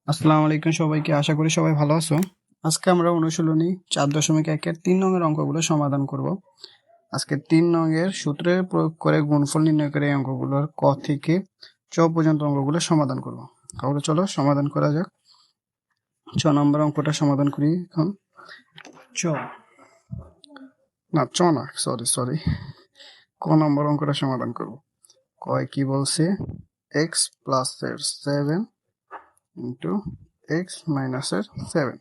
আসসালামু আলাইকুম সবাইকে, আশা করি সবাই ভালো আছো। আজকে আমরা অনুশীলনী 4.1-এর 3 নংয়ের অঙ্কগুলো সমাধান করব। আজকে 3 নংয়ের সূত্রের প্রয়োগ করে গুণফল নির্ণয় করে এই অঙ্কগুলোর ক থেকে চ পর্যন্ত অঙ্কগুলো সমাধান করব। তাহলে চলো সমাধান করা যাক। 6 নম্বর অঙ্কটা সমাধান করি এখন। চ না সরি ক নম্বর অঙ্কটা সমাধান করব। কয় কি বলছে, x প্লাস এর 7 ইন্টু x মাইনাস এর 7।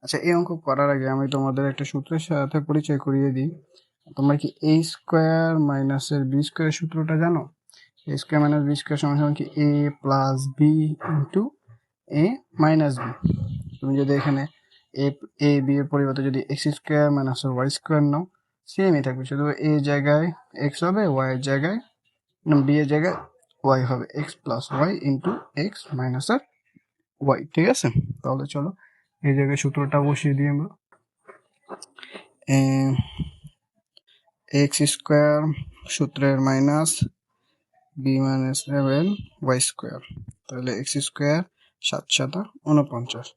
আচ্ছা, এই অঙ্ক করার আগে আমি তোমাদের একটা সূত্রের সাথে পরিচয় করিয়ে দিই। তোমরা কি a স্কোয়ার মাইনাস এর b স্কোয়ার সূত্রটা জানো? a square minus b square সমান সমান কি a plus b into a minus b। তুমি যদি এখানে a b এর পরিবর্তে যদি x square minus y square নাও, সেমই থাকবে, শুধু a জায়গায় x হবে, y এর জায়গায় b এর জায়গায় y হবে, x plus y into x minus আর y। ঠিক আছে, তাহলে চলো এই জায়গায় সূত্রটা বসিয়ে দিই আমরা। এক্স স্কোয়ার সূত্রের minus b minus 7 y square, তাহলে এক্স স্কোয়ার 7 7 49,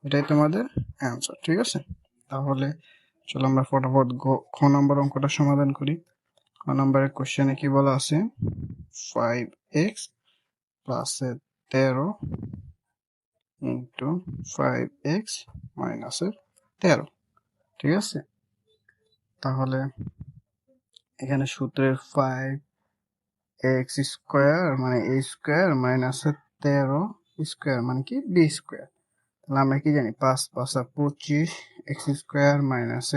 এটাই তোমাদের অ্যান্সার। ঠিক আছে, তাহলে চলো আমরা ফটাফট খ নম্বর অঙ্কটা সমাধান করি। খ নম্বরের কোশ্চেনে কি বলা আছে, 5x plus 13 into 5x minus 13। ঠিক আছে, তাহলে এখানে সূত্রের 5x স্কোয়ার মানে a স্কোয়ার মাইনাস 13 স্কোয়ার মানে কি b স্কোয়ার। তাহলে আমরা কি জানি, 5 5 25, x স্কোয়ার মাইনাস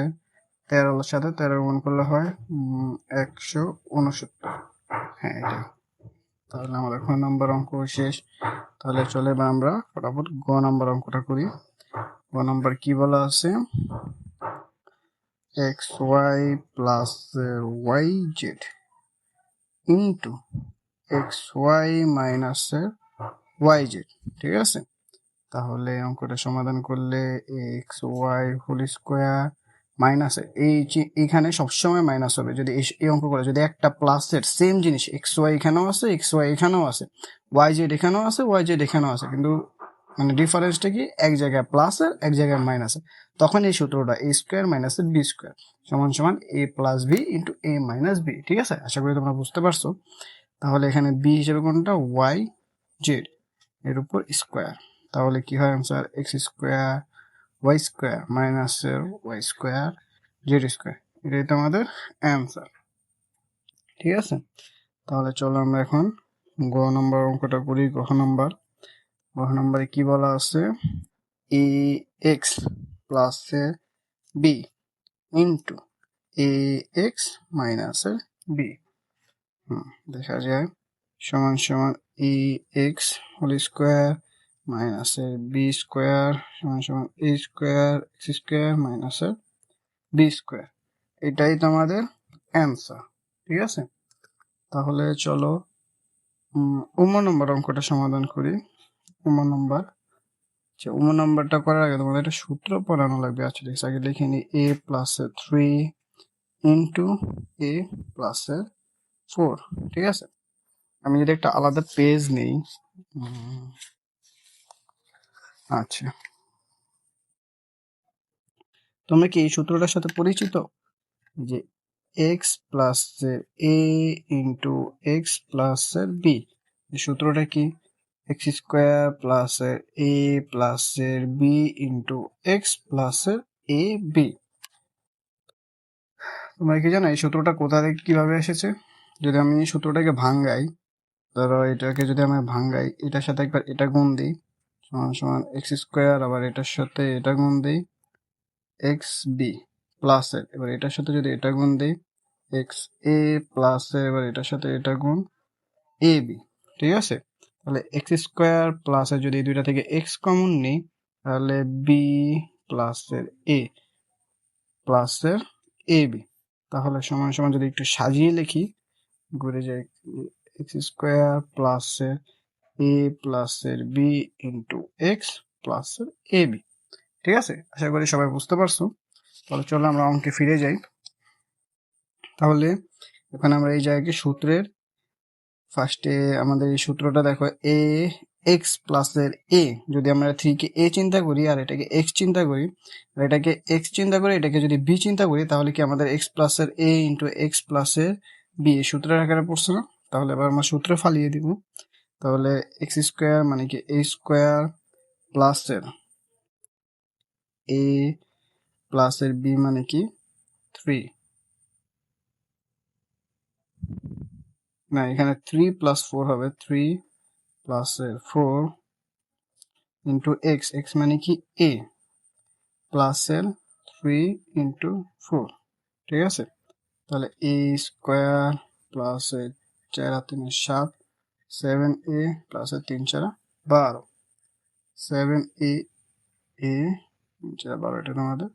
13 সাথে 13 গুণ করলে হয় 169। হ্যাঁ, এটা। তাহলে আমাদের খ নম্বর অঙ্ক শেষ। তাহলে চলে এবার আমরা ফটাফট গ নম্বর অঙ্কটা করি। গ নম্বর কি বলা আছে, xy plus yz into xy minus yz। ঠিক আছে, তাহলে অঙ্কটা সমাধান করলে xy হোল স্কোয়ার মাইনাস এইখানে সবসময় মাইনাস হবে। যদি এই অঙ্ক করে যদি একটা প্লাসের সেম জিনিস xy এখানেও আছে, xy এখানেও আছে, yz এখানেও আছে, yz এখানেও আছে, কিন্তু মানে ডিফারেন্সটা কি, এক জায়গায় প্লাসের এক জায়গায় মাইনাসের, তখন এই সূত্রটা a square minus b square সমান সমান a plus b into a minus b। ঠিক আছে, আশা করি তোমরা বুঝতে পারছো। তাহলে এখানে b হিসেবে কোনটা, y z এর উপর স্কোয়ার, তাহলে কি হয় answer, x square y square minus y square z square, এটাই তো আমাদের অ্যান্সার। ঠিক আছে, তাহলে চলো আমরা এখন গ নম্বর অঙ্কটা করি। গ নম্বরে কি বলা আছে, a x plus b into a x minus b. দেখা যায় সমান সমান a x whole square minus b square সমান সমান a square x square minus b square, এটাই তো আমাদের অ্যান্সার। ঠিক আছে, তাহলে চলো নম্বর অঙ্কটা সমাধান করি। নম্বরটা করার আগে তোমাদের একটা সূত্র পড়ানো লাগবে। আচ্ছা, আগে লিখে নি, এ প্লাস 3 ইন্টু এ প্লাস 4। ঠিক আছে, আমি যদি একটা আলাদা পেজ নেই, আচ্ছা, তোমরা কি এই সূত্রটার সাথে পরিচিত, যে x plus a into x plus b, এই সূত্রটা কি, x square plus a plus b into x plus a b. তোমরা কি জানো এই সূত্রটা কোথা থেকে কিভাবে এসেছে? যদি আমি এই সূত্রটাকে ভাঙ্গাই, ধরো এটাকে যদি আমি ভাঙ্গাই, এটার সাথে একবার এটা গুণ দিই সমান সমান এক্স স্কোয়ার, আবার এটার সাথে এটা গুণ দিই এক্স বি প্লাস এবার এটার সাথে যদি এটা গুণ দিই এক্স এ প্লাস এবার এটার সাথে এটা গুণ এ বি। ঠিক আছে, তাহলে এক্স স্কোয়ার প্লাস যদি এই দুইটা থেকে এক্স কমন নিই, তাহলে b plus a plus a b, তাহলে সমান সমান যদি একটু সাজিয়ে লিখি, ঘুরে যাই, x square plus a plus b into x plus a b. ঠিক আছে, আশা করি সবাই বুঝতে পারছো। তাহলে চলো আমরা অঙ্কে ফিরে যাই। তাহলে এখন আমরা এই জায়গায় সূত্রের ফার্স্টে আমাদের এই সূত্রটা দেখো, এ এক্স প্লাসের এ, যদি আমরা 3 কে এ চিন্তা করি আর এটাকে এক্স চিন্তা করি, আর এটাকে এক্স চিন্তা করি, এটাকে যদি বি চিন্তা করি, তাহলে কি আমাদের এক্স প্লাসের এ ইন্টু এক্স প্লাসের বি সূত্রের আকারে পড়ছে না? তাহলে এবার আমরা সূত্র ফালিয়ে দিব। তাহলে এক্স স্কোয়ার মানে কি এ স্কোয়ার প্লাসের এ প্লাসের বি মানে কি 3, না এখানে 3 প্লাস 4 হবে, 3 প্লাসের 4 ইন্টু এক্স, এক্স মানে কি এ প্লাসের 3 ইন্টু 4, ঠিক আছে? তাহলে এ স্কোয়ার প্লাসের 4 আর 3 7, 7a প্লাসের 3 4 12, 7a এ 3 4 12, এটা আমাদের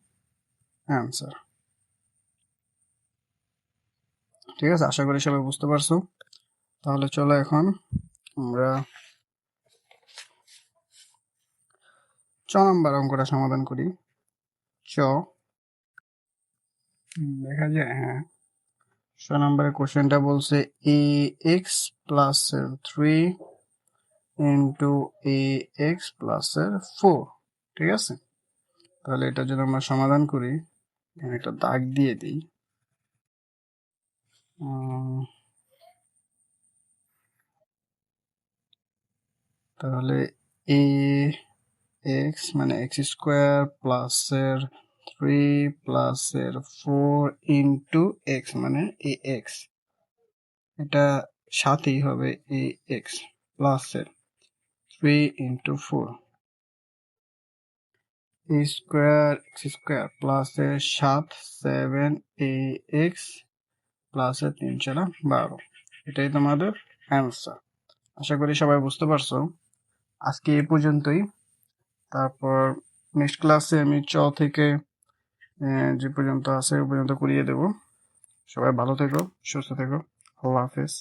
অ্যান্সার। ঠিক আছে, আশা করি সবাই বুঝতে পারছো। তাহলে চলো এখন আমরা নাম্বার অঙ্কটা সমাধান করি। দেখা যায়, হ্যাঁ, নাম্বারের কোশ্চেনটা বলছে এ x plus 3 into a x plus 4, ঠিক আছে? তাহলে এটা যদি আমরা সমাধান করি, এখানে একটা দাগ দিয়ে দিই। তাহলে এ এক্স মানে এক্স স্কোয়ার প্লাসের 3 প্লাসের 4 ইন্টু এক্স মানে এ এক্স, এটা সাথেই হবে এ এক্স প্লাসের 3 ইন্টু 4 এ স্কোয়ার এক্স স্কোয়ার প্লাসের 7 7 এ এক্স প্লাসের 3 4 12, এটাই তোমাদের অ্যান্সার। আশা করি সবাই বুঝতে পারছো। আজকে এই পর্যন্তই। তারপর নেক্সট ক্লাসে আমি থেকে যে পর্যন্ত আছে ওই পর্যন্ত করিয়ে দেব। সবাই ভালো থেকো, সুস্থ থেকো, আল্লাহ হাফেজ।